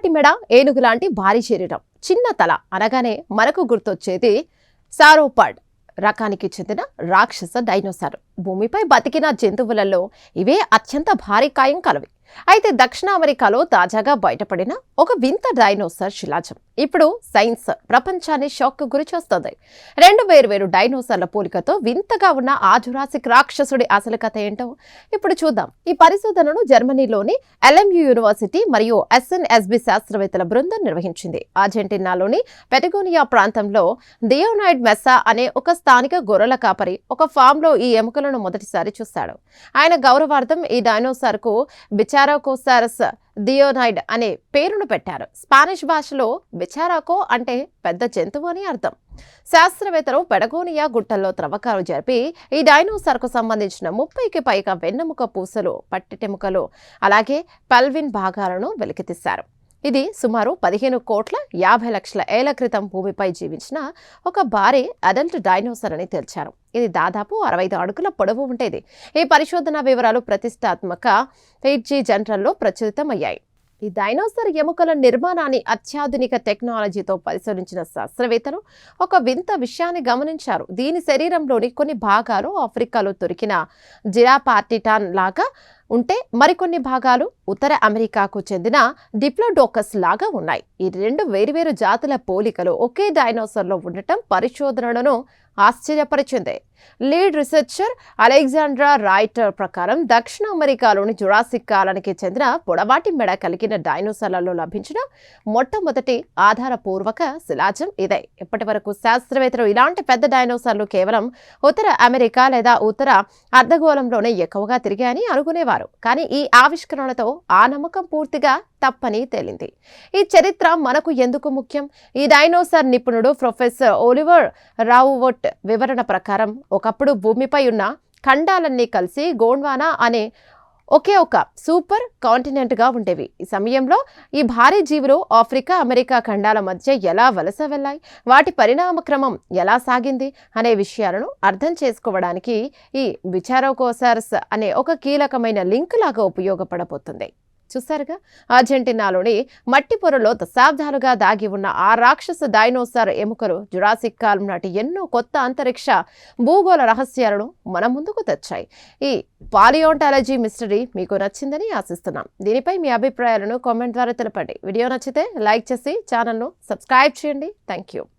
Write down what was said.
పొడవాటి మెడ, ఏనుగు లాంటి భారీ శరీరం, చిన్న తల అనగానే మనకు గుర్తొచ్చేది సారోపాడ్ రకానికి చెందిన రాక్షస డైనోసార్. భూమిపై బతికిన జంతువులలో ఇవే అత్యంత భారీ కాయం కలవి. అయితే దక్షిణ అమెరికాలో తాజాగా బయటపడిన ఒక వింత డైనోసార్ శిలాజం ఇప్పుడు సైన్స్ ప్రపంచాన్ని షాక్ గురి చేస్తోంది. రెండు వేర్వేరు డైనోసార్ల పోలికతో వింతగా ఉన్న ఆ జురాసిక్ రాక్షసుడి అసలు కథ ఏంటో ఇప్పుడు చూద్దాం. ఈ పరిశోధనను జర్మనీలోని LMU యూనివర్సిటీ మరియు SNSB శాస్త్రవేత్తల బృందం నిర్వహించింది. అర్జెంటీనాలోని పెటగోనియా ప్రాంతంలో దియోనైడ్ మెస్సా అనే ఒక స్థానిక గొర్రెల కాపరి ఒక ఫామ్ లో ఈ ఎముకలను మొదటిసారి చూశాడు. ఆయన గౌరవార్థం ఈ డైనోసార్ కు బిచారాకోసారస్ దియోనైడ్ అనే పేరును పెట్టారు. స్పానిష్ భాషలో బిచారాకో అంటే పెద్ద జంతువు అని అర్థం. శాస్త్రవేత్తలు పెటగోనియా గుట్టల్లో త్రవ్వకాలు జరిపి ఈ డైనోసార్ కు సంబంధించిన 30కి పైగా వెన్నెముక పూసలు, పట్టిటెముకలు, అలాగే పల్విన్ భాగాలను వెలికితీశారు. ఇది సుమారు 15,50,00,000 ఏళ్ల క్రితం భూమిపై జీవించిన ఒక భారీ అడల్ట్ డైనోసార్ అని తేల్చారు. ఇది దాదాపు 65 అడుగుల పొడవు ఉండేది. ఈ పరిశోధన వివరాలు ప్రతిష్టాత్మక ఫీడ్జీ జర్నల్లో ప్రచురితమయ్యాయి. ఈ డైనోసార్ ఎముకల నిర్మాణాన్ని అత్యాధునిక టెక్నాలజీతో పరిశోధించిన శాస్త్రవేత్తలు ఒక వింత విషయాన్ని గమనించారు. దీని శరీరంలోని కొన్ని భాగాలు ఆఫ్రికాలో దొరికిన జిరాపార్టిటాన్ లాగా ఉంటే మరికొన్ని భాగాలు ఉత్తర అమెరికాకు చెందిన డిప్లోడోకస్ లాగా ఉన్నాయి. ఈ రెండు వేరువేరు జాతుల పోలికలు ఒకే డైనోసార్లో ఉండటం పరిశోధనలను ఆశ్చర్యపరిచింది. లీడ్ రీసెర్చర్ అలెగ్జాండ్రా రైటర్ ప్రకారం దక్షిణ అమెరికాలోని జురాసిక్ కాలానికి చెందిన పొడవాటి మెడ కలిగిన డైనోసార్లలో లభించిన మొట్టమొదటి ఆధారపూర్వక శిలాజం ఇదే. ఇప్పటి వరకు శాస్త్రవేత్తలు ఇలాంటి పెద్ద డైనోసార్లు కేవలం ఉత్తర అమెరికా లేదా ఉత్తర అర్ధగోళంలోనే ఎక్కువగా తిరిగాయని అనుకునేవారు. కానీ ఈ ఆవిష్కరణతో ఆ నమ్మకం పూర్తిగా తప్పని తేలింది. ఈ చరిత్ర మనకు ఎందుకు ముఖ్యం? ఈ డైనోసార్ నిపుణుడు ప్రొఫెసర్ ఓలివర్ రావువోట్ వివరణ ప్రకారం ఒకప్పుడు భూమిపై ఉన్న ఖండాలన్నీ కలిసి గోండ్వానా అనే ఒకే ఒక సూపర్ కాంటినెంట్ గా ఉండేవి. ఈ సమయంలో ఈ భారీ జీవులు ఆఫ్రికా, అమెరికా ఖండాల మధ్య ఎలా వలస వెళ్లాయి, వాటి పరిణామక్రమం ఎలా సాగింది అనే విషయాలను అర్థం చేసుకోవడానికి ఈ బిచారోకోసారస్ అనే ఒక కీలకమైన లింక్ లాగా ఉపయోగపడబోతుంది. చూసారుగా, అర్జెంటీనాలోని మట్టి పొరలో దశాబ్దాలుగా దాగి ఉన్న ఆ రాక్షస డైనోసార్ ఎముకలు జురాసిక్ కాలం నాటి ఎన్నో కొత్త అంతరిక్ష భూగోళ రహస్యాలను మన ముందుకు తెచ్చాయి. ఈ పాలియోంటాలజీ మిస్టరీ మీకు నచ్చిందని ఆశిస్తున్నాం. దీనిపై మీ అభిప్రాయాలను కామెంట్ ద్వారా తెలపండి. వీడియో నచ్చితే లైక్ చేసి ఛానల్ను సబ్స్క్రైబ్ చేయండి. Thank you.